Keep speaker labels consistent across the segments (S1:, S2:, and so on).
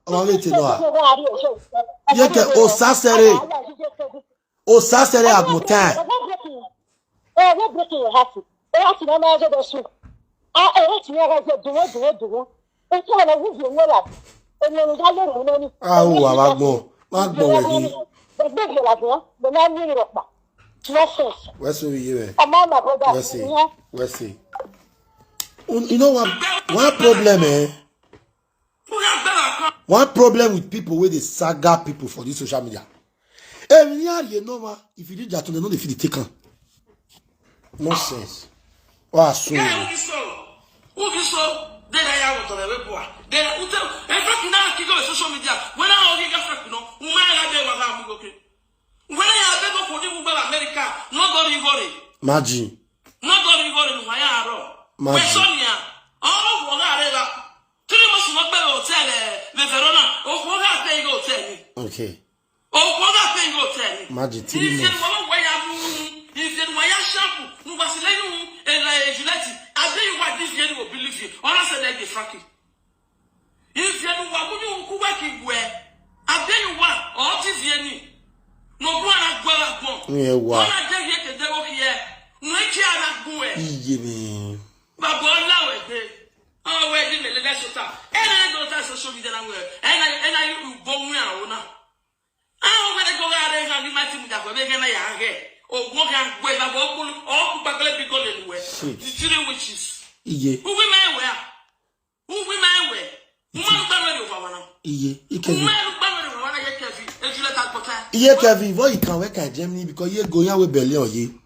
S1: On va mettre noir. Il y a que au sasseré. Au sasseré à montagne.
S2: We're breaking your heart. They have to know how to do. I want to know how to do. And so I will do well. And then I don't know.
S1: Ah, oh, Magbo.
S2: The big one, the man you know. Nonsense.
S1: Where's you?
S2: My brother.
S1: Let's see. You know what? One problem, One problem with people where they saga people for this social media. You know, if you do that, they know they feel the taken. Nonsense. Oh, so.
S3: Then I have to the boy. Then I will tell everything now. Kick on social media. When I only got back, no, who might have been okay. When I have been for the America, nobody worry.
S1: Imagine.
S3: Nobody worry. Why are you? Sonia. Oh, what are they? 3 months not better hotel. The Verona. Oh, what are they go tell me?
S1: Okay.
S3: Oh, what are they go tell me?
S1: Imagine 3 months.
S3: If you were shampoo, you was letting and Juliette, I tell you what this year will believe you. Honestly, like the Frankie. If you were working where, I tell you what, all this year, no one at Guadalajara.
S1: Yeah, what?
S3: I tell you the devil here, no care at Bue. But now, oh, where did the last time? And I don't have social media, and I bone now. I'm going to go out there and remind me that we're making a hair. Oh, what can we have all Baglet be going anywhere? The children witches. Who women wear? Who women wear? One family of one.
S1: Yeah, Kevin, what you can work at Germany because you're going with Berlin or ye.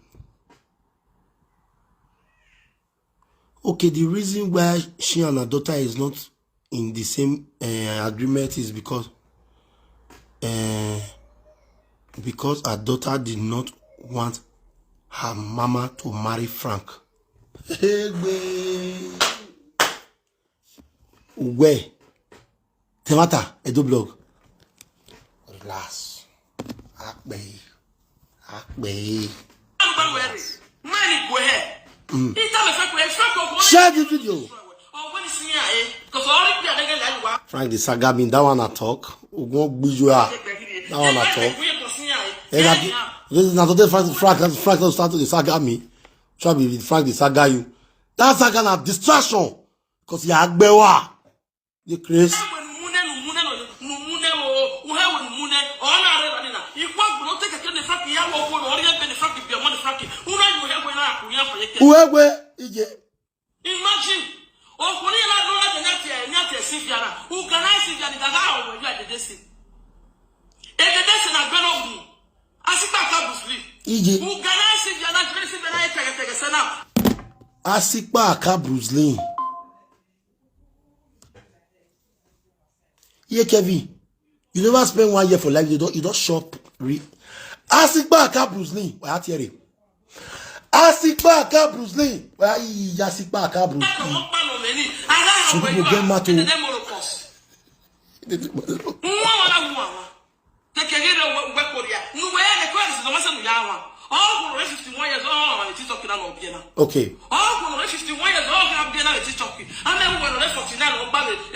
S1: Okay, the reason why she and her daughter is not in the same agreement is because her daughter did not want her mama to marry Frank. Where? Temata, Edo blog. Relax. Akbe. Share the video. Frank the saga mean that one I talk. That one I talk. This is not today Frank don't start to the saga me. Try be Frank the saga you. That saga na distraction. Because you agbewa. You crazy.
S3: Imagine. Oh, when you are not who can I see that how you are the destiny? And the destiny are going to Who can I see that not dressing the night? Take a son up.
S1: Asikpa aka Bruce Lee. Yeah, Kevin. You never spend 1 year for life. You don't shop. Asikpa aka Bruce Lee. Why at here? Asikpa aka Bruce Lee. Why Asikpa aka Bruce Lee? So people get mad to. Okay.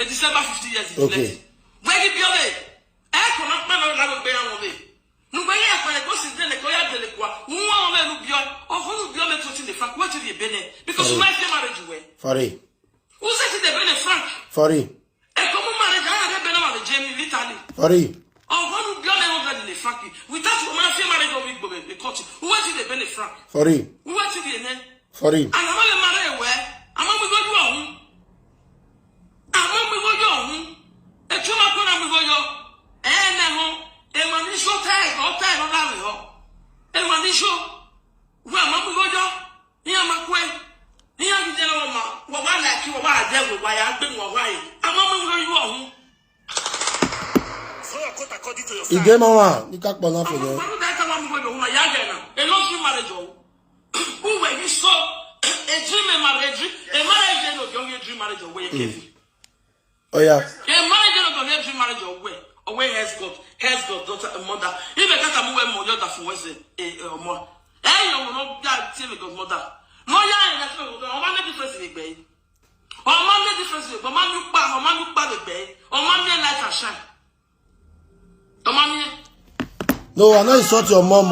S3: December 50 years.
S1: Okay.
S3: Because you might get married away.
S1: Sorry.
S3: Who said the Ben Frank?
S1: Sorry.
S3: A common marriage, I had been on the Jamie in Italy.
S1: Sorry.
S3: Oh, one would be on the Frankie. Without woman, marriage or big the country. Who went to the Ben Frank?
S1: Sorry.
S3: Who went to the name?
S1: Sorry.
S3: And I'm going to marry where? I'm going to go home. I'm going to go home. A chuma put on go yo. And now, a man is so tired, all tired on that. And one is so. Well, I'm going to go yo. Here, my queen. Here, the general. What I like you, why I dealt with why I've been why. I'm going to go home.
S1: You get mama, you can't for them.
S3: A long marriage. Who were you so a dream marriage? A marriage of young dream marriage away.
S1: Oh yeah.
S3: A marriage of young dream marriage away. Away has got daughter and mother. If I can't move more than was a more. I don't know that TV got mother. No, yeah, that's no difference in it, baby. Oh, mommy difference. But mommy the bay. Oh, mommy light and shine. Oh, mommy.
S1: No, I know insult your mom.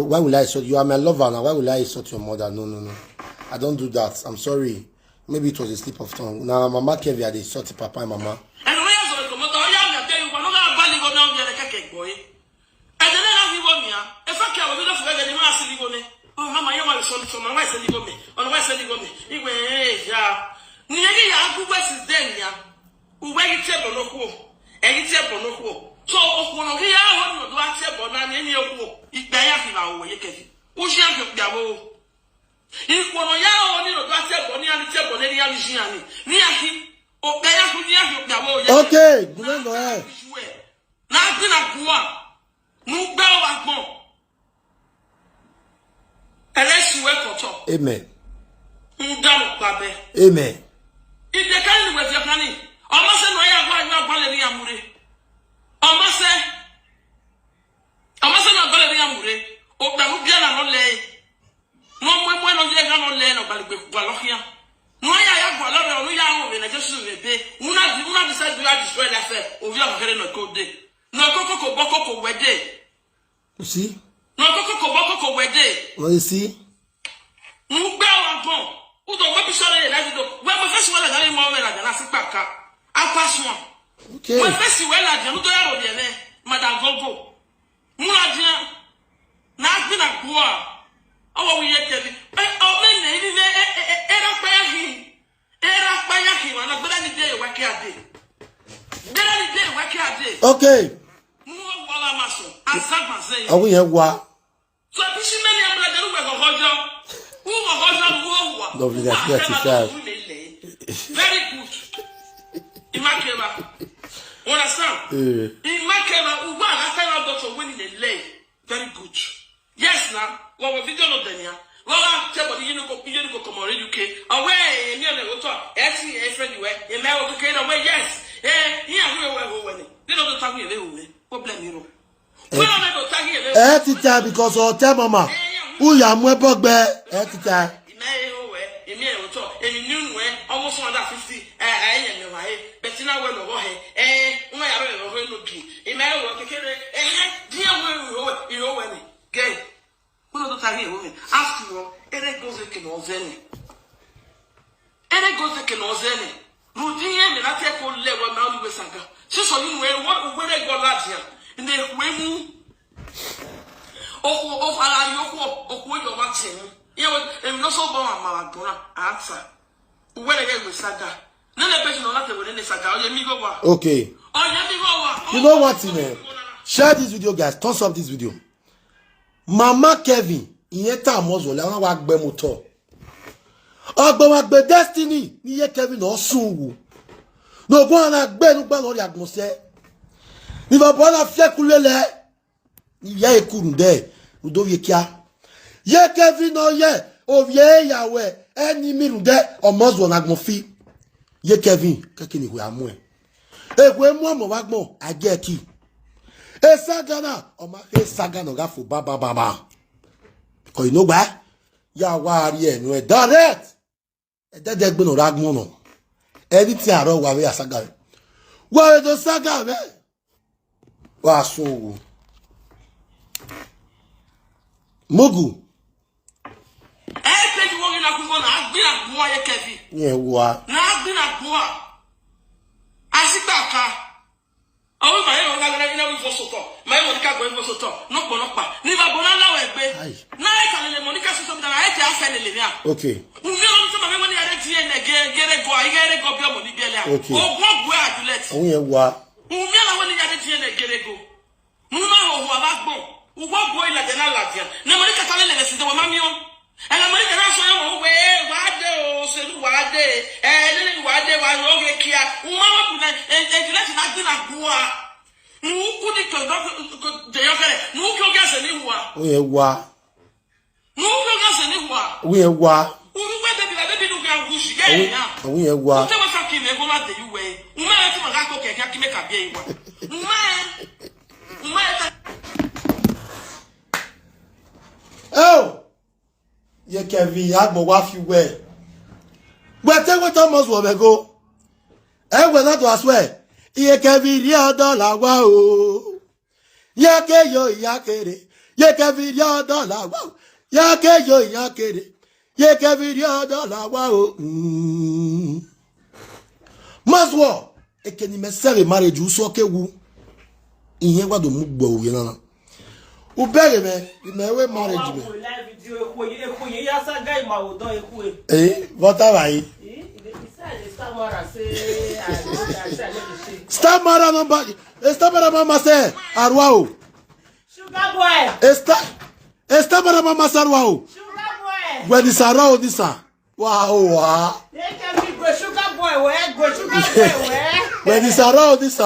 S1: Why will I insult you? I'm a lover now. Why will I insult your mother? No. I don't do that. I'm sorry. Maybe it was a slip of tongue. Now, Mama Kevin had insulted Papa and Mama. Oh, Mama, you want to show my wife and me. On the West and me. Nearly, I go West is then, ya. Who wait table no cool. Any table no cool. So, one of here, I want to watch a bonnet in your cool. It's Diana away. Who's young to Gabo? If one of you only to watch a bonnet and table any other Gianni. Niaki, or Diana Gabo. Okay, go ahead.
S3: Now, been a Gua. No bell at more. Unless you work on top.
S1: Amen.
S3: Amen. If they can't with your planning, almost no ya go na balẹ̀ ní amure. Almost no balẹ̀ ní amure. O gba mu bia na no le. No mo no je ga no le no balẹ̀ gbe gba lo kia. No ya go lo be no ya ho be na Jesu be be. Una decide to destroy that fair. O vi o kere no ko de. No koko boko ko wede.
S1: You see?
S3: No koko wede.
S1: What you see?
S3: Mugbe wa bon. Udo we bi sore la do. We mo fesi wala gari mo we la na sipaka. Apaswan.
S1: Okay.
S3: We fesi we la je no do ya ro de ne. Madam Gogo. Mu la je na gbe na gbo a. Owo we ye tele. O me ne ni le era pa ya hi. Era pa ya hi wa na gbe ni de wa ki ade. Gbe ni de wa ki ade.
S1: Okay.
S3: Mu wala maso. Asagba say.
S1: Awu yen wa.
S3: So bisi many am la de we go hojo.
S1: Lovely, that's very
S3: good. Immaculate. Understand? Immaculate. Very good. Yes, now. What we video no denia. Well, tell what you know. You go come already. UK. Away. You know what? Actually, a friend you were. You may go get away. Yes. Here we were. They don't talk me away. What blame you? We don't go talk here.
S1: Because of tell Mama. Who ya mwe bogbe? Etita.
S3: Almost 150. But now we're no way. My other no key. Email or Kere. Dear, you know when gay. Who know the time here? Ask you, Eric goes a canozeni. Eric goes a canozeni. Routine and I take on level now with Sanga. She saw you where they go last year. And they went. Oh, I of your watching. You know, not so bomb, Malagona. Answer. When I get with Saga. None of the person not within the Saga.
S1: Okay. You know what, man? Share this video, guys. Thumbs up this video. Mama Kevin, Inyeta Mozo, Lana Wagbe Moto. Wagbe Destiny, Niye Kevin or Sungu. No, go on a bed, no, no, Yagmose. If a bona Flekulele. Ye couldn't there. Udo yekia. Ye Kevin no ye. Of ye Yahweh. Any middle there or Muslim agmofi. Ye Kevin. Kakini we are more. We more wagmo. I get key. Sagana. Or my Sagano gafu baba baba. Because you know why? Yahweh ye no direct. That dead no ragmono. Anything I wrote away a saga. Where the saga, man? Was so. Mogu. Yeah, what?
S3: Now, been a boa. I sit back. Oh, my own never was so tall. My own car going was so tall. No, never bonana. Now I can let Monica something that I tell Lilia.
S1: Okay.
S3: Who know some money at the end again, get a go, I get a copy of Monibella. Okay. Oh, what to let?
S1: Oh, yeah, what?
S3: Who never went at the end and get a go. No, who are not who walk boy like an Aladdin. No, Monica Talent is the Mammy. And American also where what day, and what day was over here. Mama, and let's not do that. Who could it go? They are no gas anywhere.
S1: We are what?
S3: No gas anywhere.
S1: We are what?
S3: Who whether the baby look at who she gets.
S1: We are what?
S3: Whatever fucking they go out the way. Man, can make a game. Man,
S1: oh. Ye Kevin Agbo wa fi we. But take what Thomas will go. And when that was where. Ye Kevin ya dollar wow. Yake yo yakere. Ye Kevin ya dollar wow. Yake yo yakere. Ye Kevin ya dollar wow. Maswo. E keni me sere marriage uso ke wu. Iye gwa do mu gbo wi na. U bere me we marriage me. What are I? Stop mara number. Stop mara mama say arwa.
S2: Sugar boy.
S1: Stop mara mama say arwa.
S2: Sugar boy.
S1: When this arwa this wow.
S2: They can be go sugar boy where go sugar boy where.
S1: When this arwa this say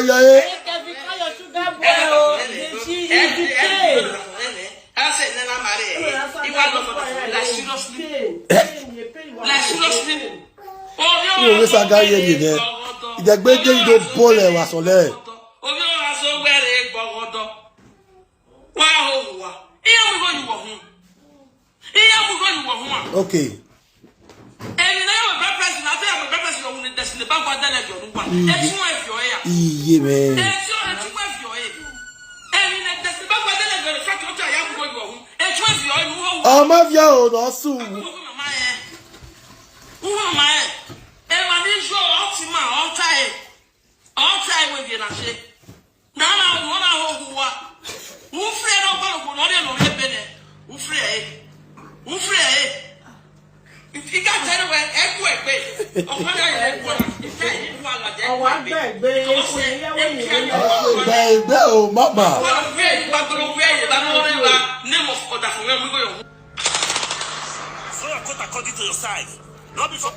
S1: ya
S2: They can be call your sugar boy. She is the pain.
S3: I said, Nana Marie, you are not like seriously. Like seriously.
S1: You always a guy here again. The big day you don't pull it was on there. Okay. Yeah, man. Oh, my God, also.
S3: Who am I? And I need to Ultima all time with you. Now, who afraid of one of who free? If you got anywhere,
S1: oh, mama.
S3: According to your size. Not before.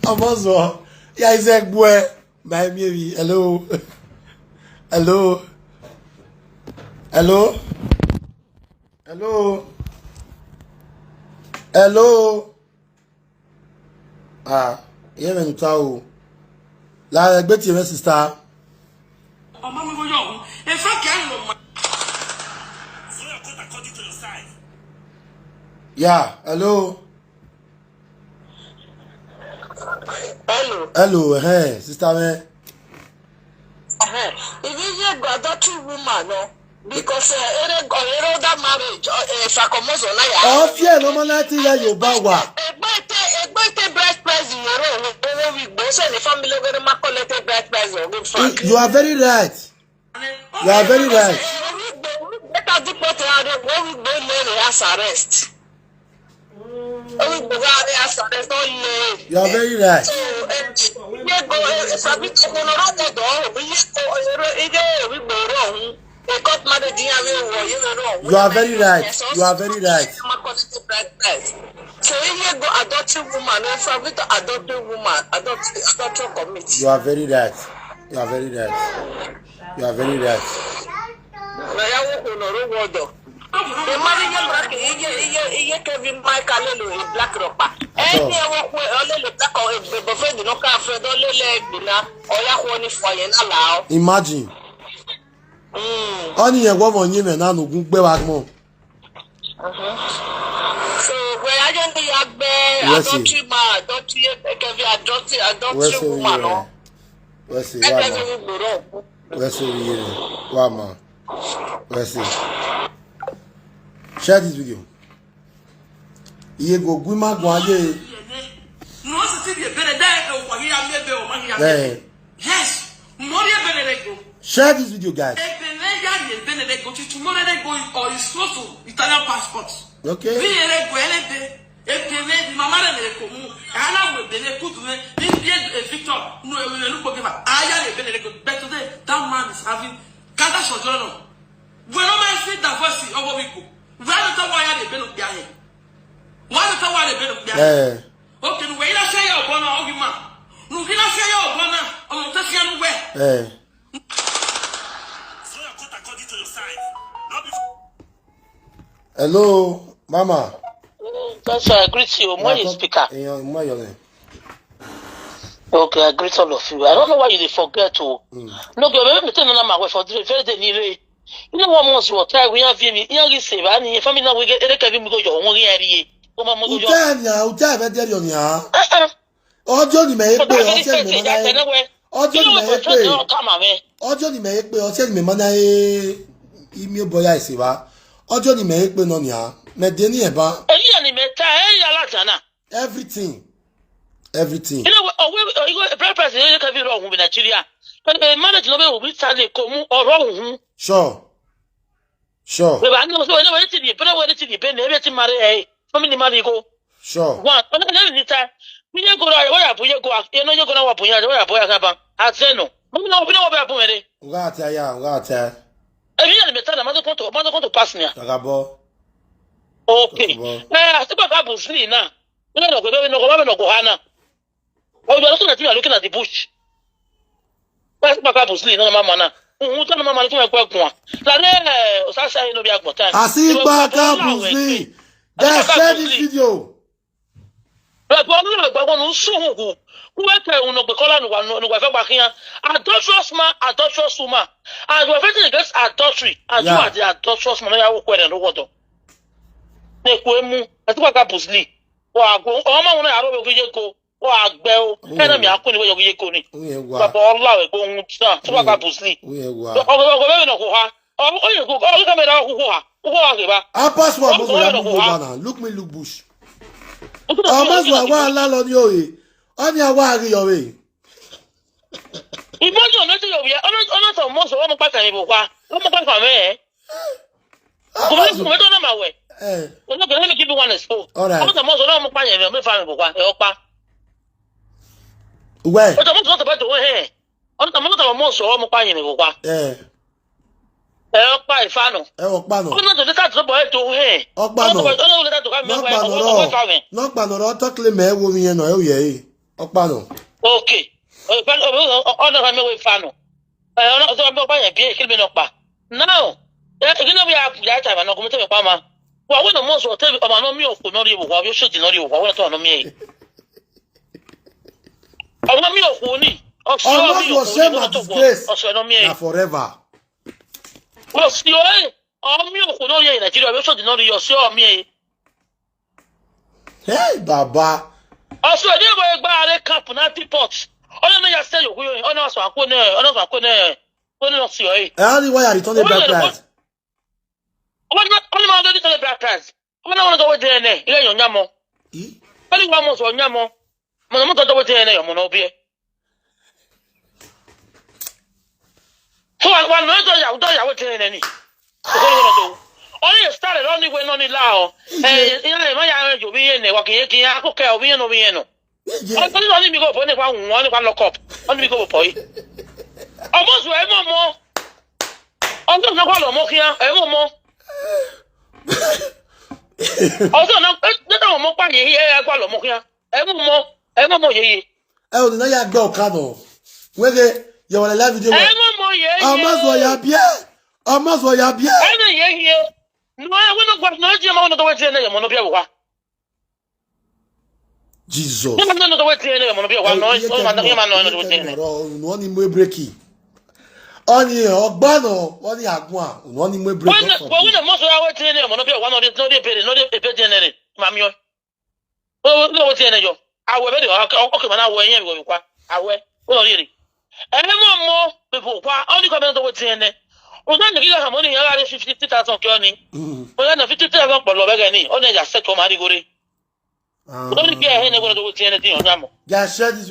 S1: Amazo. Yeah, he's a boy. My baby. Hello. Hello. Hello. Hello. Hello. Ah, yeah, man, tao. La gbeti me sister.
S3: Mama go yo. In fact, I know. So you cut according to your size.
S1: Yeah, hello.
S2: Hello,
S1: hey, sister man.
S2: If you got that two woman, no, because that marriage, if I come also like.
S1: Oh, fear no man like ya yo bawa. You are very right. You are very right. You are very right. You are very right. You are very right.
S2: So if you go adopting woman, if I to adopting woman, adoption committee.
S1: You are very right. You are very right. You are very right.
S2: The money black, you Kevin Michael black ropa. Any
S1: imagine. Only a woman you na no gbe wa mo.
S2: So where I don't be adopting man, adopting woman.
S1: Let's see. Wama. Let's see. Share this video. Iye go gwima gwa ye.
S3: No se ti be better die o wa here me be o ma here. Yes. More better.
S1: Share this video, guys.
S3: Tomorrow they go or is close to Italian passport.
S1: Okay.
S3: Victor, no, but today that man is having Kata Sojourno. When I see diversity over people, why don't I they been up there? Why don't I they been up there? Okay, the way I say your bonner, argument. No, can I say your bonner? I'm not saying where. So I cut according to your size. Not before.
S1: Hello, Mama.
S2: That's why I greet you. Morning speaker. Okay, I greet all of you. I don't know why you forget to. No, but maybe me tell you my wife for very day. You know what most will try we have me. You know say ba ni family na we get e ka bi mi go yo won ri ari. O ma mo go yo.
S1: Uta be there on ya. Ojo ni me pe o se mi mana e. Ojo ni me pe. Ojo ni me pe o se mi mana e imi boya ise ba. Ojo ni me pe no ni a. Me de ni e ba.
S2: Eli ni me ta e ya la na.
S1: Everything.
S2: You know you go president you can be wrong with Nigeria. But manage no be we start ko mu oro hu.
S1: Sure.
S2: We ba no so we ti di, but we ti di be na e ti mare e. Family mare go.
S1: Sure.
S2: One, na ni ta. We go right, where you go, you know you go na wa punya, where boy ka ba. Azeno. We no be apu mere.
S1: Ngata ya, ngata.
S2: E bi na me ta na ma to pass ni.
S1: Agabo.
S2: Okay. Asiba ka busli na. We no go hana. Oh, you are looking at the bush. Where's my busli na mama na? Who tell mama to make kwa. La ne o sa say no be agbota.
S1: Asiba ka busli. Guys, share this video.
S2: La bo no gba wonu sun hu. Who eke unu gbe kola no gba fe gba kiyan. Adulterous man, adulterous woman. And we are fighting against adultery. And you are the adulterous man ya wo kwere no wodo. Ne ko emu, asiba ka busli. Wa go o ma wonu ya ro be ko. Wa gbe o. Ena mi akuni we yogi ko ni. Baba Allah we go hu sa. Asiba ka busli. O be no ko ha. O ye go o ka me da ko ha. O ha ke ba.
S1: I pass one most ya move over now. Look me look bush. Almost wa la lo ni oye. Oni awa ri yo we.
S2: Imagine no ti yo bi. Ona so mo so mo pa kan ibo kwa. Mo pa kan me. Ko me do na ma we. No go let me give you one expo. Ona so mo so na mo pa yan me fa me bo kwa. E o pa.
S1: We.
S2: O so mo so to ba to he. Ona mo so mo pa yan me bo kwa. E o pa ifanu.
S1: E o pa no.
S2: Ona to ta to bo e to he.
S1: O pa no.
S2: Ona to ta to ka me we.
S1: No pa no ro to kle me wo mi yen no e o ye. O pa no.
S2: Okay. Ona ka me we fanu. Ona so mo pa yan bi e kle me no pa. Now, you know we have that time no ko me te me pa ma. Wa we no mo so te o ma no mi o ko no ri bo wa bi o so di no ri bo wa we to no mi e. O ma mi o ko ni. O so mi o
S1: shame and disgrace.
S2: O so no mi e.
S1: Na forever.
S2: O si o e. O mi o ko no ri Nigeria bi o so di no ri o si o mi e.
S1: Hey baba.
S2: O so de bo gba re camp na deport. Ona no ya say yo ko yo. Ona so akwo ne, ona so akwo ne. Ona no si o e.
S1: Only why I return the back price.
S2: Only man do the black price. Ona wona go we dey ne. Ile yo nyamo. Only one mo so nyamo. Mo mo to do we dey ne yo mo no bi e. So one no do ya we dey ne ni. Only started only when only lao. Ina ma ya jo bi ne wa kin kin akoko e obi no bi no. Only mi go po ne kwa won ni kwa lock up. Only mi go po yi. Almost we mo. Only na kwa lo mo kian, e mo. Also na mo pa ye e kwa lo mo kian. E mo ye.
S1: E o ni na ya gbe okado. Wege ye wala live video.
S2: E mo ye.
S1: Almost wa ya bie. Almost wa ya bie.
S2: E na ye. No, we no kwa no je ma no do we tie na ye mo no bia wo.
S1: Jesus.
S2: No do we tie na ye mo no bia wo. No ma no do we tie na.
S1: No ni mo breaki. Oni ogbano, oni agun, oni mo break.
S2: We no mo so we tie na ye mo no bia wo no dey pay no dey pay tie na mami o. No we tie na yo. Awe be dey okay ma na awe yen we kwa. Awe. We no really. E mo people kwa only come do we tie na. O dan ngi ga money ya ga 50,000 kyo ni. O dan 50,000 po lo be ga ni. O na ja set o ma ri gore. O ni bi e ne go do tie na ti o nyamo.
S1: Guys, share this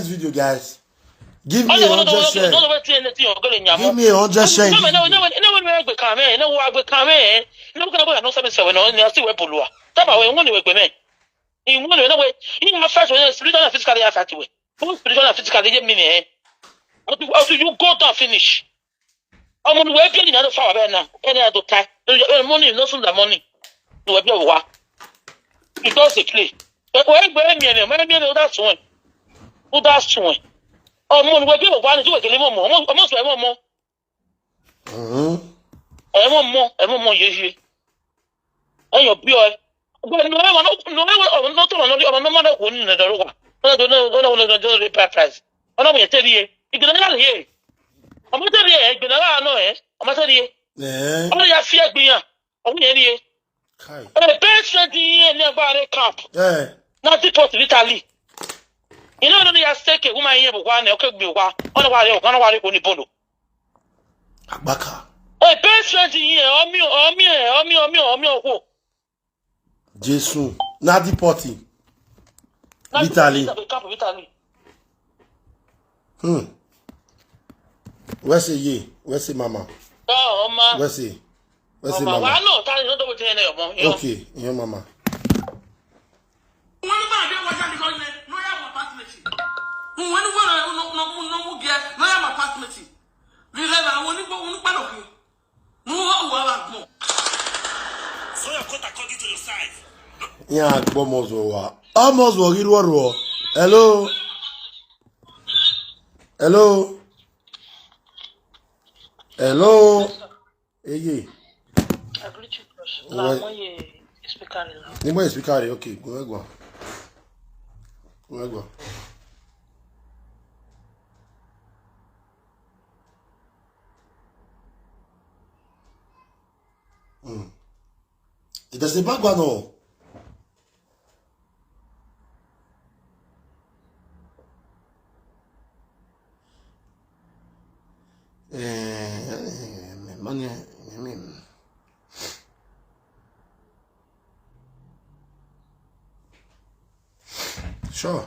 S1: video, guys. Give me 100 share. Give me 100 share.
S2: No, we gbe kan me. No wa gbe kan me. No ka bo no 77 no ni asi we polua. Taba we won ni we gbe me. In won no we. In affect we spiritual and physical affect we. Both spiritual and physical dey me me. How do you go to finish? Omo ni we bi ni na do fa wa be na. Any to tie. Money no soon the money. No we bi wa. It does the play. We gbe me ni, me no that's one. Who that's one? Ọmọ ni we bi wo wa ni ti we kele mo. Ọmọ so e mo. E mo ye. Ayo bi o. Gbe ni we no to no ma na ko ni na do wa. No do price. Ona mo ye teri e. Igbe na ye. Ọmọ teri e, igbe na no e. Ọmọ teri e. Only ya fear be ya. Only any. The best friend in nearby camp. Not the port of Italy. You know, only a second woman here, but one, okay, be one. On a while, only bolo.
S1: Baka.
S2: Oh, best friend here, oh,
S1: Jesus. Not the potty. Italy. Where's the ye? Where's the mama?
S2: Oh, ma.
S1: Where's the mama?
S2: I know, that is not what you know.
S1: Okay, your mama. Yeah, almost over. Almost over. Hello. Hello. Hello. Hey.
S2: I greet you, crush. La moye speaker.
S1: Ni moye speaker. Okay, go. It doesn't back one no. Money, I mean. Sure.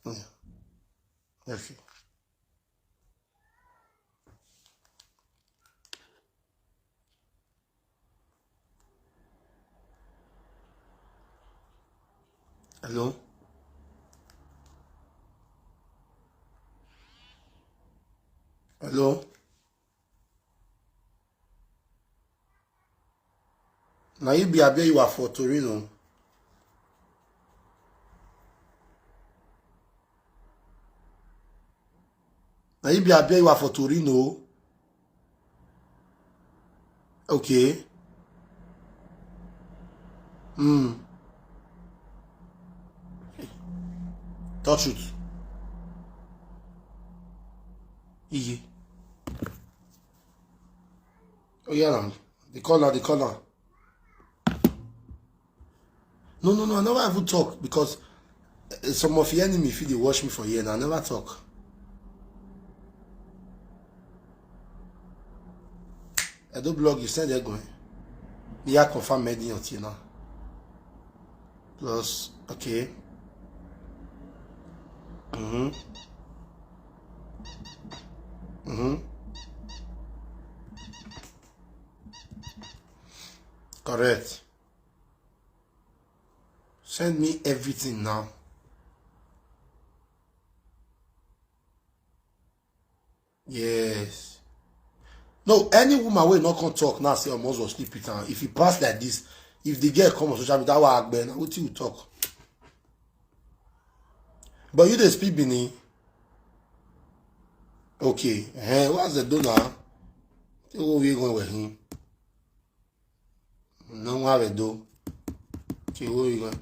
S1: Yeah. Okay. Hello? Hello? Now you be a you are for Torino. Now you be a you are for Torino. Okay. Touch it. Easy. Oh yeah, the corner. No, I never even talk because some of the enemy feel they watch me for a year and I never talk. I do blog, you said they're going. Me, I confirm made on Tina. Plus, okay. Correct. Send me everything now. Yes. No, any woman will not come talk now say almost was sleep it. If you pass like this, if the girl come on social media, what you talk? But you dey speak Bini. Okay. What's the donor? What we going with him? No have a do. Okay, what we going?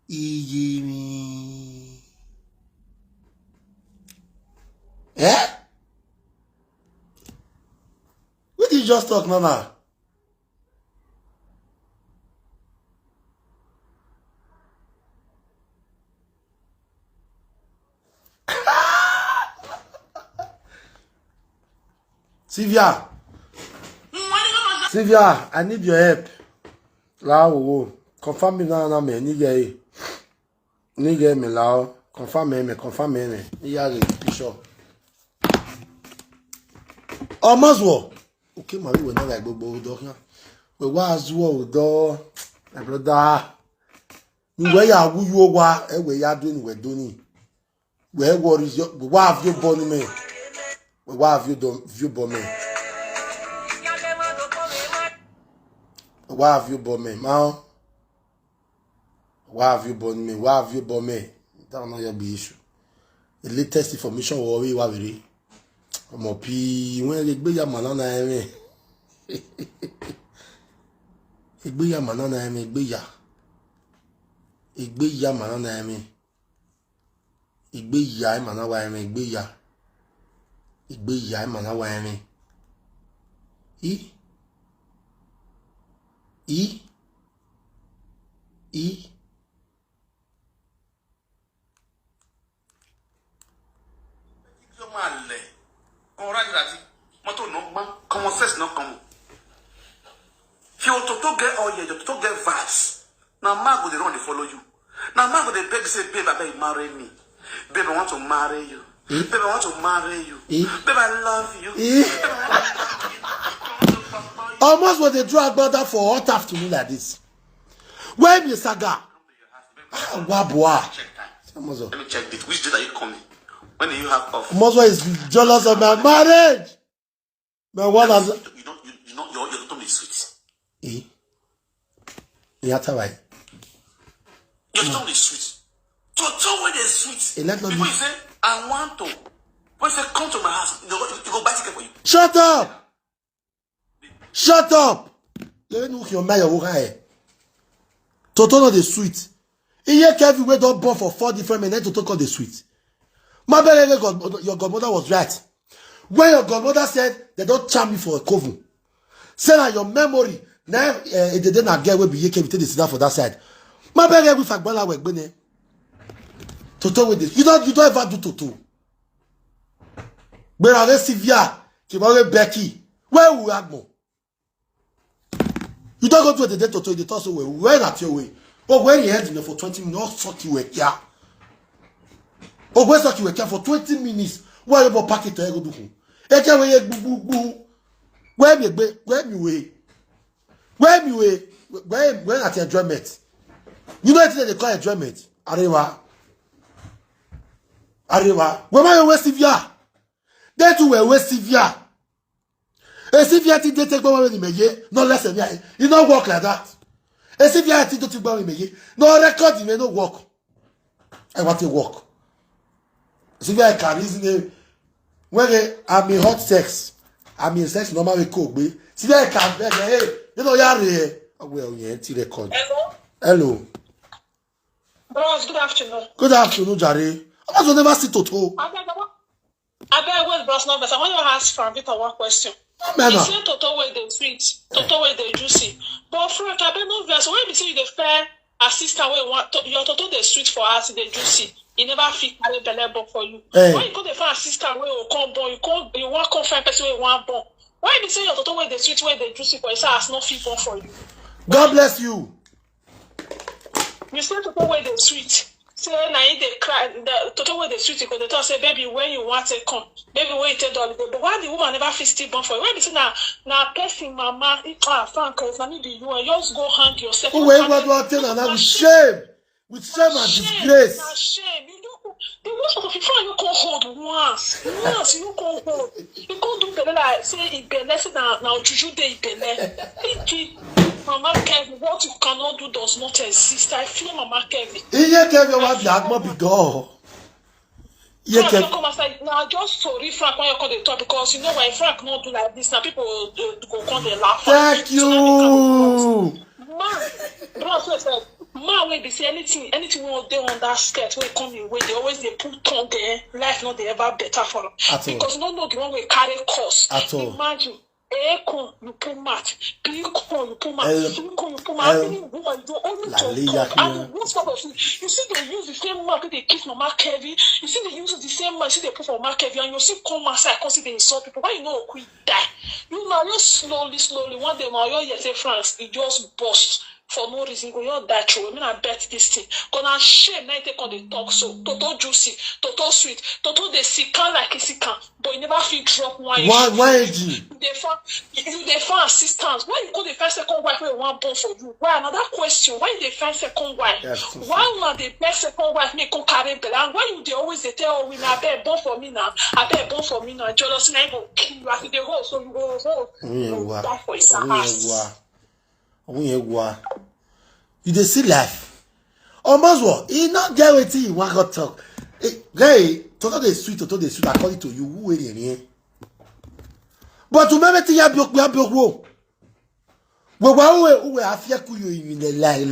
S1: Ijimi. What did you just talk, Nana? Sylvia, I need your help. Lao, confirm me now, me. Nige me lao. Confirm me. Yeah, sure. Almost war. Okay, my we not like bobo do. We was war do. My brother. We ya wuyo wa. We ya doing we doing. We what is your? We have you born me. We have you done? You born me. Why have you born me, man? Why have you born me? That not your be issue. The latest information worry wa very. Omo pi when they gbe ya manana eme. Egbe ya manana eme, egbe ya manana eme. Igbeya mana wa erin igbeya. Igbeya mana wa erin. I.
S3: Common sense not common. If you to get all year, you to get vibes. Now man go they run they follow you. Now man go they beg say, babe, I beg marry me. Babe, I want to marry you. Babe, I want to marry you. Babe, I love you.
S1: Almost when they draw about that for hot afternoon like this. Where be saga? Wabwa.
S3: Let me check this. Which date are you coming? When do you have off?
S1: Moswa is jealous of my marriage. My one has
S3: your tongue is sweet.
S1: Your tongue
S3: is sweet. To tell when it's sweet. People say, I want to. When they say, come to my house, you go buy ticket for you.
S1: Shut up! Shut up! You know your man your hair. Toto not the sweet. Here Kevin we don't born for 4 different men. Then Toto called the sweet. My your godmother was right. When your godmother said they don't charm me for a coven, say that your memory now they didn't get where be Kevin take the sit down for that side. My baby we fagbala we gbene. Toto with this. You don't ever do Toto. But I Sylvia, Kimore Becky, where we are more. You don't go to the day Toto, the toss away. When at your way. Or when you head in for 20 minutes, or suck you work here. Or when suck you work here for 20 minutes. Why you pack it to go do? Eke we boo boo. Where me way? When at your enjoyment. You know they call enjoyment. Arriva. Where my West Sylvia? They too were West Sylvia. A Sylvia did they take over the no less than that. You don't work like that. A Sylvia did take over the no record, you may not work. I want to work. Sylvia can reason when I'm in hot sex. I'm in sex normally cook, but Sylvia can beg, hey, you know, you're well, yeah, record. Hello.
S4: Bros, good afternoon.
S1: Good afternoon, Jare. I was never see Toto.
S4: I beg wait, bros, no, but I want to ask from Victor one question.
S1: You
S4: say Toto way the sweet, Toto way the juicy. But Frank, I beg no verse. When you see the fair assistant way want your Toto the sweet for us, the juicy. You never fit carry belly for you.
S1: Hey.
S4: When you go the fair assistant way you come born, you want come find person way you want born. Why you say your Toto way the sweet way the juicy for you? Say as no fit born for you.
S1: God bless you.
S4: You say Toto way the sweet. Say now they cry the Toto way the sweet because they talk say baby when you want to come, baby when you take the but why the woman never fit still born for you? When you say now person mama Frank is not need you and just go hang yourself.
S1: Oh wait, what tell her now with shame and disgrace.
S4: Now shame. You know the worst of before you can't hold once you can't hold. You can't do better like say it be less now juju day be Mama Kevin, what you cannot do does not exist. I feel Mama Kevin.
S1: Iye Kevin wa bi agmo bi go. Iye Kevin.
S4: Now just sorry Frank when you call the talk because you know why Frank not do like this. Now people go come they laugh.
S1: Thank you.
S4: Man, bro, so said, man, when they say anything when they on that skirt, when come in, when they always they put tongue there, life not they ever better for them. Because no the one we carry course. Imagine. Econ, you put mat. Bicon, you put mat. Silicon, you put mat. How many women you only talk? And what sort of thing? You see, they use the same mark they kiss Mama Kevin. You see, they use the same mark. You see, they put for Mama Kevin. And you see, come outside, because they insult people. Why you know, quick die? You know, just slowly. One day, now you say France, it just burst. For no reason, go your die true. I mean, I bet this thing. Cause I'm shame now take on the talk so. Toto juicy, Toto sweet, Toto they sick like a sick but you never feel drop one.
S1: Why is you?
S4: They find assistance. Why you go the first second wife when one born for you? Why another question? Why they find second wife? Yes, why not the best second wife make come carry belle? And why you they always they tell women I bet born for me now? I bet born for me now. Jealousy now go kill you as the whole so you go hold. You die for his ass.
S1: You dey see life. Almost what? He not get wetin you want to talk. Guy, Toto dey sweet according to you. Who wey dey but to me ti ya biokwo. We afia ku you in the lie.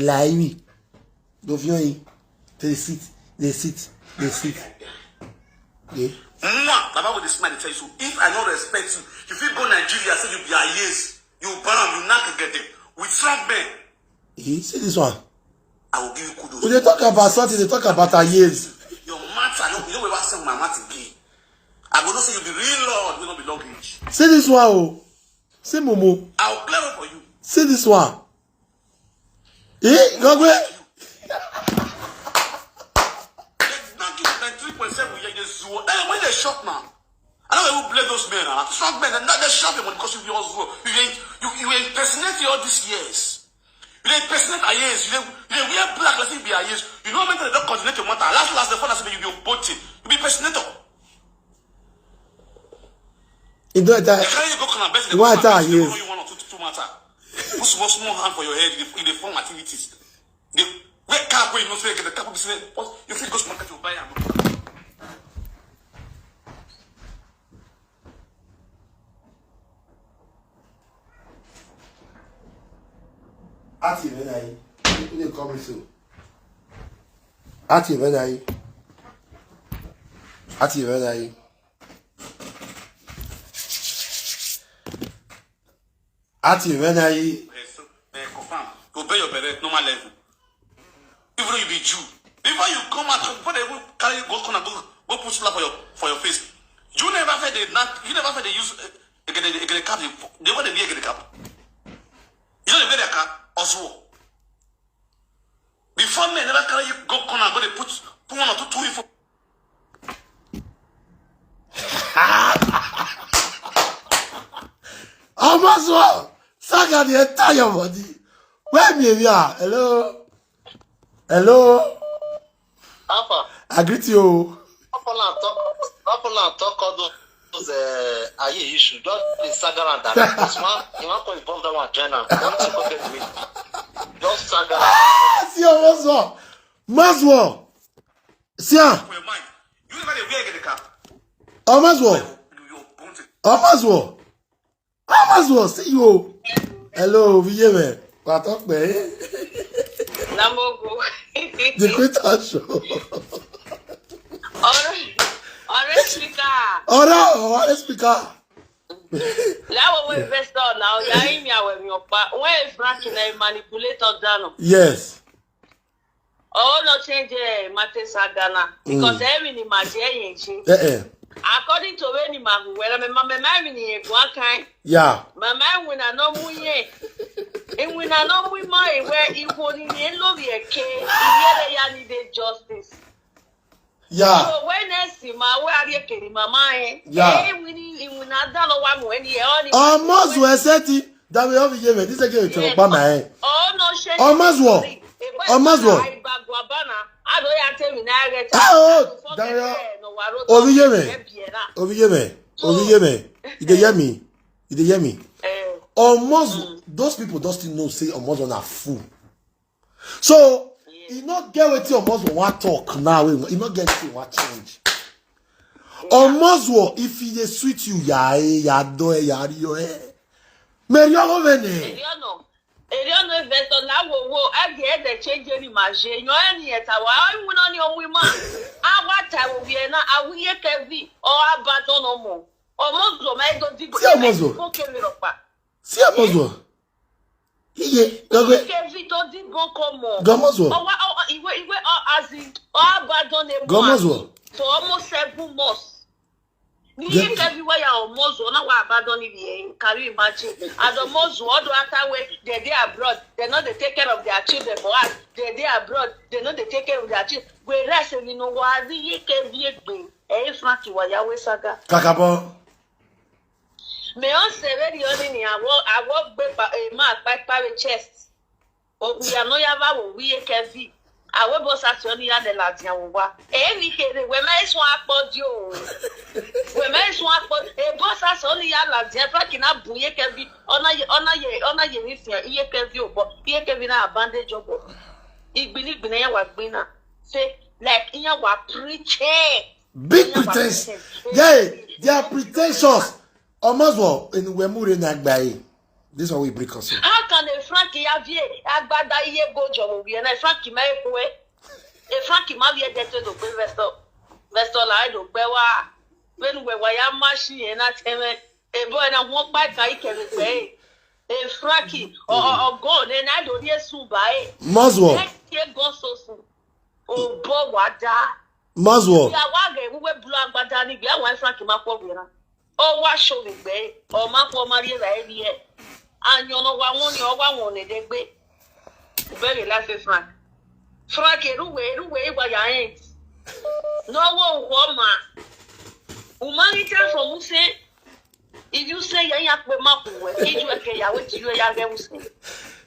S1: Do you they sit. They sick. Yeah.
S3: Baba with the smile tell you, so if I don't respect you, if you go Nigeria, say you be a yes, you burn, you not get them. With strong men.
S1: You see this one?
S3: I will give you kudos.
S1: When they talk about something, they talk about a years.
S3: Your matter, you know what say my matter be. I will not say you be real Lord, will not be luggage.
S1: See this one, oh. See Momo.
S3: I will clear up for you.
S1: See this one. Eh, go away.
S3: When they shop now, I don't know who blame those men. Strong men, they shop them because you impersonate all these years. You impersonate a years. You wear black like you be a years. You know when they don't coordinate your matter. Last the phone say you be boating. You be impersonator.
S1: You don't
S3: you want to years. You want to matter. Put small hand for your head in the form activities. The where car you know say the car business. You feel go market to buy am.
S1: Ati venai. You dey come so. Ati venai. Ati venai. Ati venai.
S3: Confirm. Obey your parents normal level. Even though you be Jew, before you come out, before they will carry you go corner go put slap for your face. You never fed they use a cap. They want to be a cap. You know they wear their cap. Also, before me, never carry you go corner, go they put 1 or 2 for.
S1: Almost Saga the entire body. Where me are? Hello, hello.
S5: Papa,
S1: I greet you.
S5: Papa talk all those issue. Just the Saga and that. This one, you want to involve that one, Jenna. Don't you forget me. Just Saga.
S1: See, Maswell. See,
S3: For your mind, you never wear the cap.
S1: Maswell, see you. Hello, Vijay. What up, man?
S6: Namogo.
S1: The Quinta Show.
S6: Alright, speaker.
S1: Alright, speaker.
S6: That one we invest on now. Yeah, me away me opa. When is ranking a manipulator down?
S1: Yes.
S6: Oh no change Mate Sagana because every ni maje according to any man where my mama ni one kind.
S1: Yeah.
S6: Mama wina no muye. And wina no mu mai where equal in love ye ke. Here ya need justice.
S1: Yeah.
S6: So when I see my where are you kidding mama?
S1: Yeah.
S6: We not done one when you only.
S1: Almost were setting that we have given this again to Obama.
S6: Oh no, shame.
S1: Almost what? Almost what? Oviyeme. You dey hear me? Almost those people don't still know say almost on a fool. So you not get what almost want talk now. You not get what change. Almost what if he dey sweet you ya do ya rio Meri ogo vene.
S6: Eliano investor na wo age the change any margin yo any eta wa wu no ni omu ma awata wo bi na awuye kevi o abaton omo omozo ma do digo ko ke mi ropa
S1: si amozo iye gogo
S6: kevi to digo komo
S1: gomozo
S6: o wa iwe azin o abaton e
S1: gomozo
S6: so almost 7 months. You everywhere almost na wa abandon it. Can you imagine? And almost what do after way they abroad, they know they take care of their children for us. They abroad, they know they take care of their children. We rest you know what the EKV if not you Yahweh Saga.
S1: Kakabo.
S6: Me on say very only I walk back a mark by chest. Oh, we are no yava we EKV. Our boss actually had the Latian wa. Any kid, when I swap for you. When I swap for a boss actually had Latian, fucking up, we can be honor ye, if you can view, but you can be a bandage of what. It believe in a winner. Say, like in your preaching.
S1: Big pretense. Yeah, they are pretentious. Almost well in Wemuri Nagbai. This is what we break us.
S6: How can a Frankie have ye? Agbada ye go job and a Frankie may a Frankie may be a debtor to investor. Vestola do bewa. When we were machine and at him, a boy and walk by Kaiker way. A fracky or God, and I don't hear soon by
S1: Muswell.
S6: Go so soon. Oh, Bob, what that?
S1: Muswell.
S6: We were blood, but Danny, I want Frankie Mapovina. Oh, what show me, bay, or Mapo Maria, and you know one, they be very laughing, Frank. Frank, away, why I ain't. No one, woman. Humanity from who say, if you say, I have a map, if you okay, I wait you, I will say.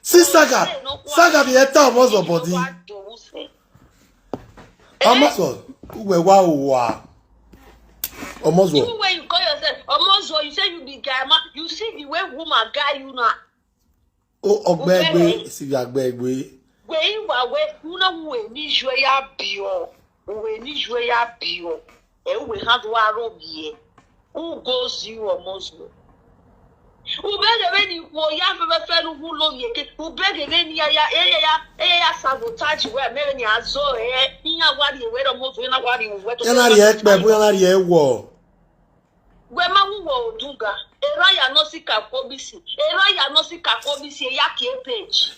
S1: Saga be a town was a body. Almost wow. Almost
S6: you where you call yourself, almost you say you be guy, you see the way woman guy you now.
S1: Oh, Ogbe, see your bag way.
S6: Where you are, where you know, when you are bio, when you are bio, and we have one ye. Who goes you almost? Who better any for young fellow who love you? Who better any sabotage where many are so here? In a what you wear almost in a what you wet.
S1: And I yet, but we are not war.
S6: Where my will do that. Eraya no sika kobisi. Eraya no sika kobisi yaki page.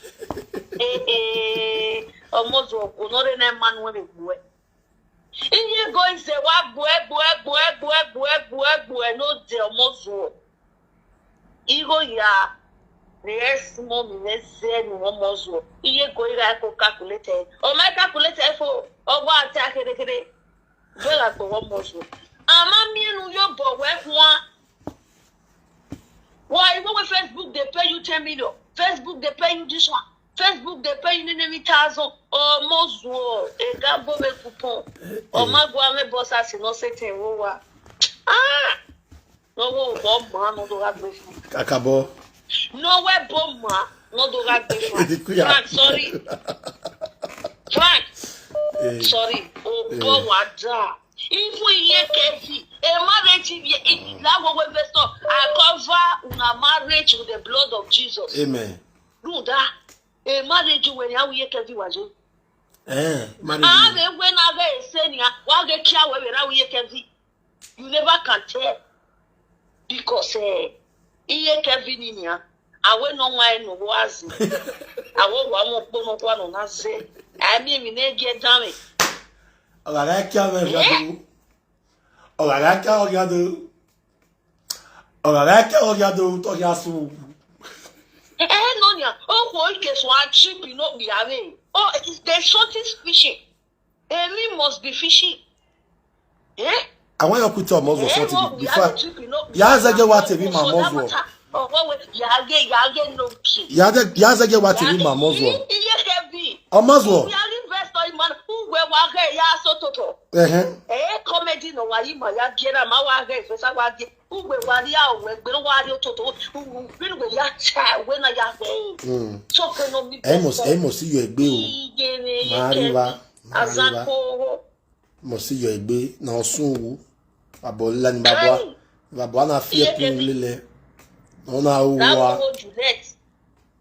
S6: Almost not in a man when it boy. In you going say what boy no de almost. Ego ya yes mom let's say no almost. Iye going to calculate. Or my calculator for what attack it. Well, for almost. Me and your boy one. Why? What Facebook they pay you 10 million? Facebook they pay you this one. Facebook they pay you 1,000 or most. A gamble coupon. Or my boy boss has no setting. Ah, no bomb man, no do
S1: Kakabo.
S6: no way bomb man, no do Frank, sorry. Frank, sorry. Oh, boy, what that? If we hear Kevi, a marriage, if that what we I cover una marriage with the blood of Jesus.
S1: Amen.
S6: Do that. A marriage when you hear Kevi was you.
S1: Marriage.
S6: When I get saying, while they care where we hear Kevi, you never can tell because hear Kevi in here. I went on my no was. I won't one on us say. I mean, we get damn
S1: Ọ̀ràrẹ́kẹ́ ọ̀gádó tó yá sùn.
S6: No, oh, okay, so I trip, you know, be away. Oh, the shortest fishing. Every must be fishing. Yeah?
S1: I want you to put your muzzle something before. Yazage what to be my muzzle.
S6: Oh, Yage no key.
S1: Yazage what to be my muzzle. A muzzle.
S6: Who were ya so toto? Comedy no why you ya get a mawaga, who were waria, when wario toto, who will with your child when I have so no me. Amos, see you a bill. Mariva, Azanko,
S1: must see you a bay, now soon. A bolan babwa, Babana fear lily. No, now,
S6: Juliet.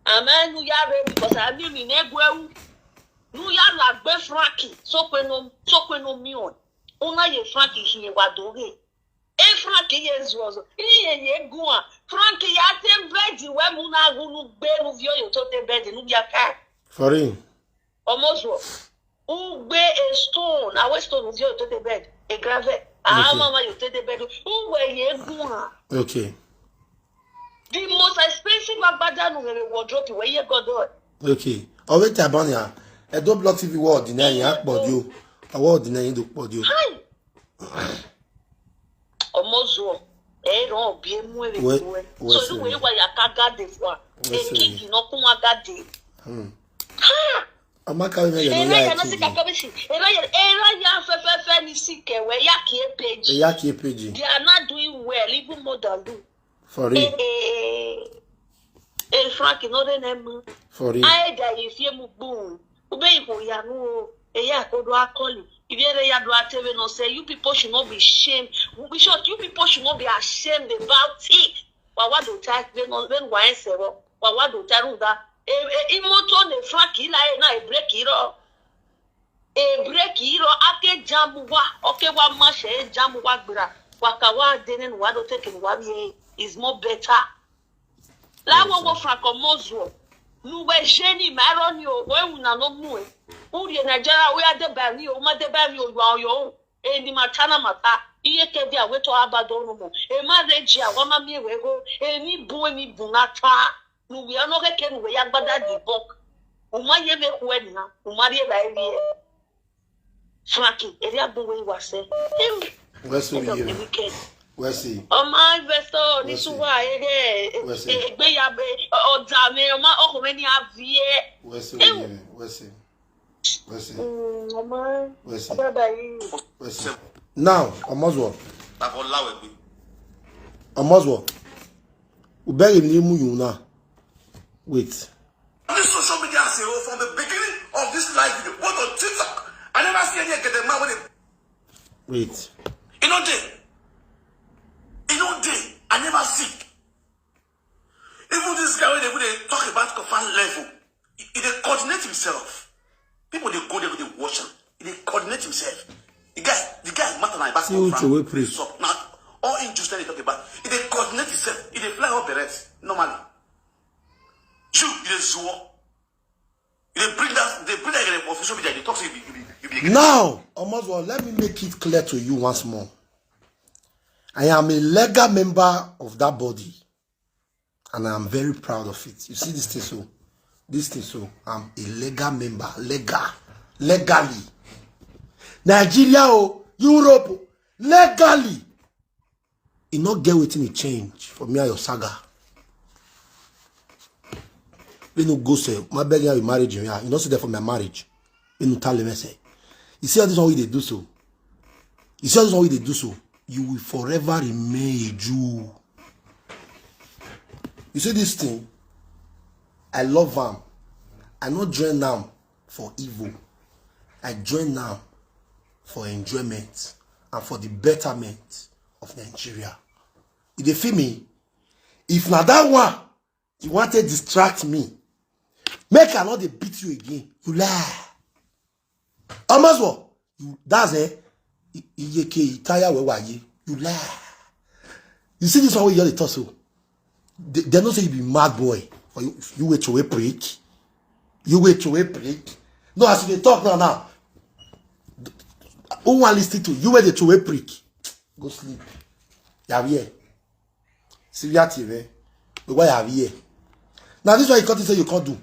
S6: A man who ya because I knew me negro. No, ya la be Frankie, so no me on. Only a Frankie here, what do he? A Frankie is was. Ye go on. Frankie, ya tem bed, where Muna who bear of your total bed in your car.
S1: For him.
S6: Almost who bear a stone, our stone of your total bed, a grave. Ah, Mamma, you take the bed. Who were ye go on?
S1: Okay.
S6: The most expensive abadan in the wardrobe where you got on.
S1: Okay. Already, Abania. A double TV word denying about you. A word denying about you.
S6: Hi. Almost don't be moving. So the way why you can't get the one. They keep you not come get the. Ha!
S1: I'm not coming here. Page.
S6: They are not doing well, even more than do.
S1: For real.
S6: Frank, you know the name.
S1: For real.
S6: I die if you boom. Obey for Yanu, a Yakodo calling. If you ever no say, you people should not be ashamed. We should, you people should not be ashamed about it. But what do I then why say, what do I do that? Imoto the Frank, I break it up. e break iro ake jamuwa okay wa mashe jamuwa gbira wakawa denen wa do take wa is more better la wo franco mozo nu we jeni maro ni o we una no mu e uri Nigeria we ade ba ni o ma de ba ni o yo e ni matana mata iye ke bi awe to abado no mo e ma reji awa ma mi we go e ni bu na ta nu we no ke nu we ya gbada di bok o ma ye me ku e na o ma rie ba rie Frankie, eri abunwe wase.
S1: Where's he?
S6: Oh my investor, this why egbe ya be oda me o ma o me ni avie.
S1: Where's he? Now, Amazwa. Uberi ni mu yuna. Wait.
S3: This social media from the beginning of this live video, what on TikTok? I never see any get the man with it.
S1: Wait.
S3: You know day. I never see. Even this guy when they talk about confirm level, he coordinate himself. People they go there with the watch him. He coordinate himself. The guy matter now about confirm. Now all interested they talk about. He coordinate himself. He fly up the rest normally. You they bring that official media. They talk to you.
S1: Now, Omozwo, let me make it clear to you once more. I am a legal member of that body, and I am very proud of it. You see this thing so? I'm a legal member, legally. Nigeria or Europe, legally. You not get within a change for me or your saga. We no go say, my begging you marriage, you not see there for my marriage. We no tell them say. You see how this is how they do so. You will forever remain a Jew. You see this thing? I love them. I not join them for evil. I join them for enjoyment and for the betterment of Nigeria. If they feel me, if not that one, you want to distract me, make I not beat you again. You lie. Amazwa, that's it. You lie. You see this one where you hear the tussle. They don't say you be mad boy. Or you wait to a prick. No, as you talk now. Who want listen to you wait to a prick? Go sleep. Yavier. Sylvia TV. Why Yavier? Now this is what you can't say you can't do.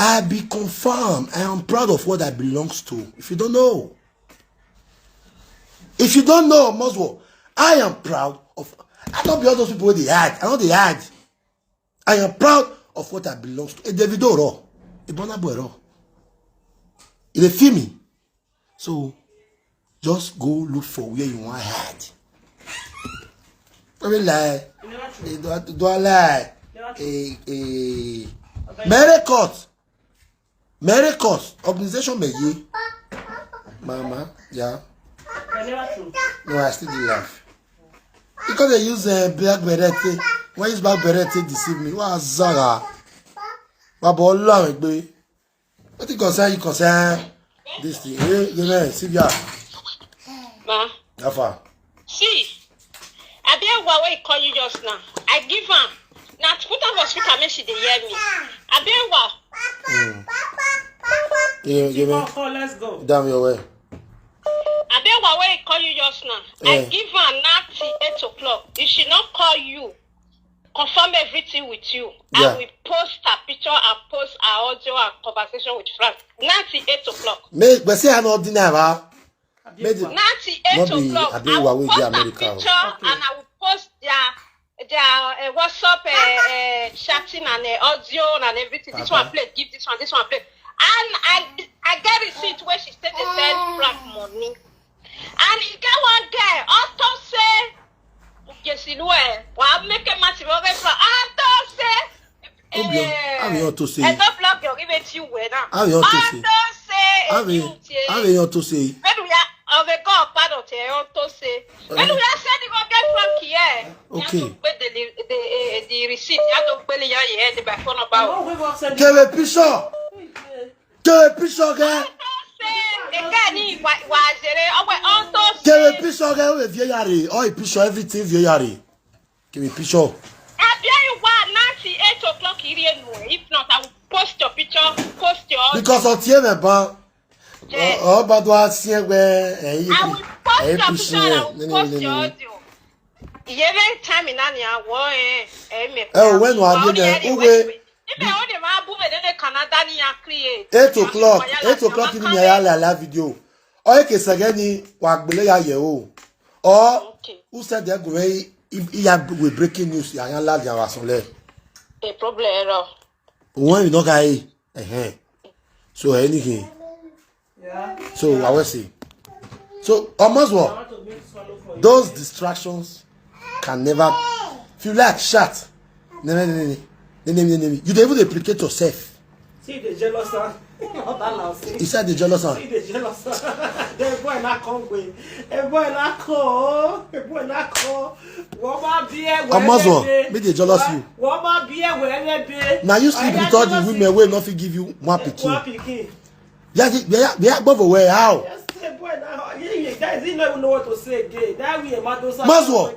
S1: I be confirmed. I am proud of what I belongs to. If you don't know, Moswo, I am proud of. I don't be all those people where they hide. I know they hide. I am proud of what I belongs to. A Davido raw, a Bonaboy raw. They feel me. So just go look for where you want to hide. Don't lie. Don't lie. Mary Court organization me Mama, yeah. No, I still do laugh. Because they use black beret. Why is black beret deceive me? What Zara? Baba Allah, baby. What you concern this thing? You know, Sylvia.
S6: Ma.
S1: Afa.
S6: See, I be why call you just now. I give her. Now to put her hospital, make she dey hear me. I be
S1: let's go. Damn your way.
S6: I be why call you just now. I give her now till 8 o'clock. If she not call you, confirm everything with you.
S1: Yeah.
S6: I will post her picture and post her audio and conversation with Frank. Now till 8 o'clock.
S1: But say I'm ordinary.
S6: Now till 8 o'clock. I will post her picture and I will post their WhatsApp chatting and audio and everything. This one play, give this one play. And I get receipt where she said they send Frank money. And he get one guy also say, yes, you know, well, make a massive over for also say, I
S1: want to say,
S6: I don't block your give it to you when
S1: I want to say,
S6: when we are of a god part of the auto say, when we are saying you go get Frank here,
S1: okay,
S6: you have to pay the receipt, you have to pay your head by phone about.
S1: Quel est puissant, gars? Give me picture with Vieyari. Oh, a picture everything Vieyari. Give me picture.
S6: I'll be Nancy 8 o'clock here. If not, I will post your picture, post your.
S1: Because on TV, but oh, but what see where
S6: I will post your picture. I will post your audio. Even time in Anya,
S1: oh, when are you 8 o'clock. 8 o'clock in the video. Oh, okay, Sagani, Wagbele Yao. Or who said they're going with breaking news? Yan lad ya wasole.
S6: A problem.
S1: When you don't get so anything. So I will say. So almost what? Those distractions can never. If you like shut. You don't even implicate yourself.
S3: See the jealous one.
S1: He said the jealous one.
S3: See the jealous one. The boy not come away. A boy not call. A boy not call. What beer?
S1: Almost what? Make the jealous you.
S3: What beer? Where be?
S1: Now you sleep with all the women will not give you one picking. Yeah, above where how?
S3: Guys, he don't know what to say again. That we a matter.
S1: Maswo.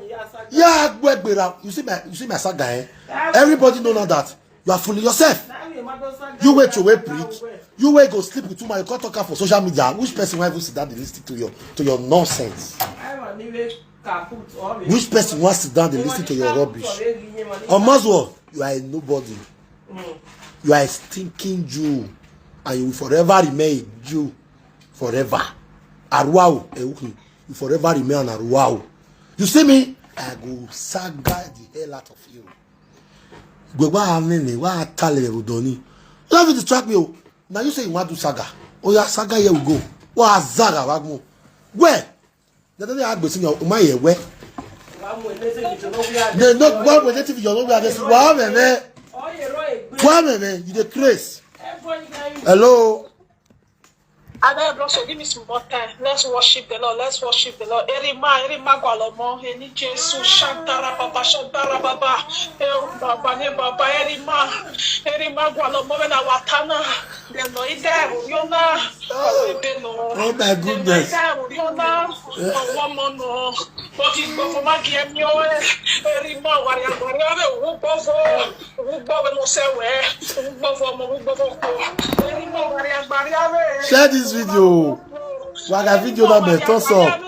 S1: Yeah, you see my saga, eh? Everybody know now that you are fooling yourself. You wait to wait prick. You wait go sleep with too much. You can't talk for social media. Which person will sit down and listen to your nonsense? Which person wants to sit down and listen to your rubbish? Or Maswo, you are a nobody. You are a stinking Jew, and you will forever remain a Jew forever. Aruau, you forever remain an Aruau. You see me? I go saga the hell out of you. Don't distract me. Now you say you want to saga. Oh yeah, saga here we go. What saga wagmo? Where? They don't have to your my where? They not one with native you know where this wow man. Wow man, you the craze. Hello.
S4: Give me some more time. Let's worship the Lord. Let's worship the Lord. Erima Gualomo, Eni Jesu, Shantara Baba, Baba, Erima Gualomo, and Awatana, the Noida, Yona,
S1: oh my goodness.
S4: But it's go for my game, Erima,
S1: share this video. Waga video number thumbs up.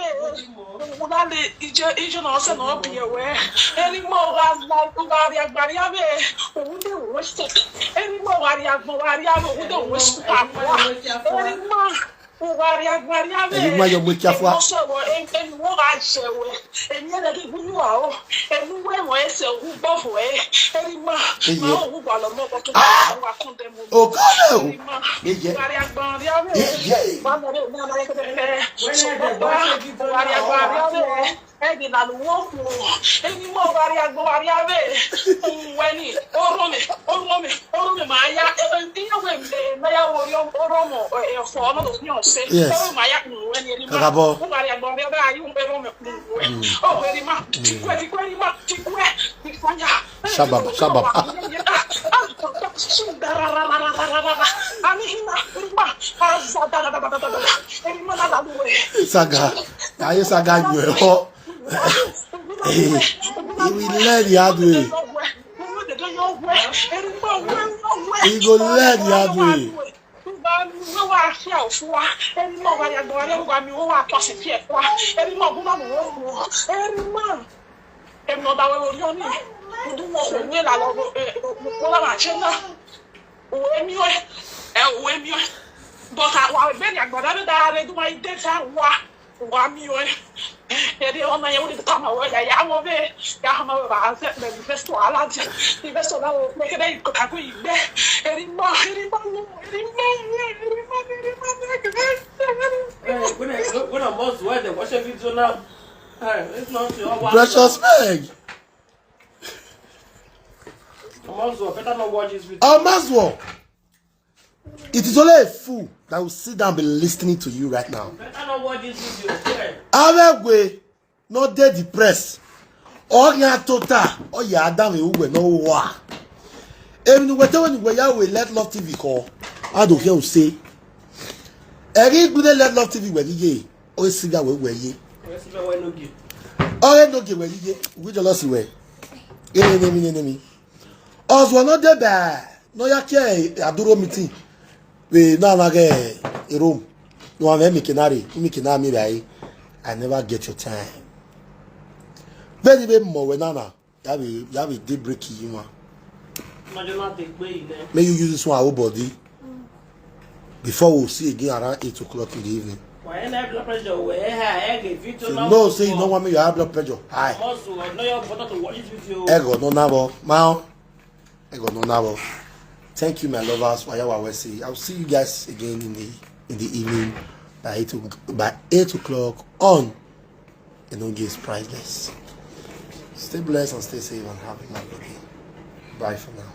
S1: Saga, you will learn the hard way. He go learn the hard way.
S4: But I very I do my data. Wami we eri ona ye uri tama we ya mo be ya ma ba se be investo ala je investo na o me kede ko ka ku ibe eri ma
S3: when I'm most where watch a video now. It's not your
S1: Precious Meg.
S3: Better not watch this video.
S1: Maswo. It is only a fool that will sit down and be listening to you right now.
S3: Better not watch this video.
S1: Awegwe, not dead depressed. Or ya total, or ya adam who no wa. Even when we let Love TV call, I don't hear say. Eri gude let love TV we ye. O siga we ye. O no ge we ye. We just see we. Enemy. Oswo no dey ba. No ya ke aduro meeting. We na ge a room. You want me kinari me bai. I never get your time. Very more when nana. That be deep breaking you man. May you use this one our body before we'll see again around 8 o'clock in the evening.
S3: Why high blood pressure?
S1: No, say you don't want me to have blood pressure. High. Ego no nabo. Mao. Ego no nabo. Thank you, my lovers. I'll see you guys again in the evening by 8 o'clock on Enonge is Priceless. Stay blessed and stay safe and have a lovely day. Bye for now.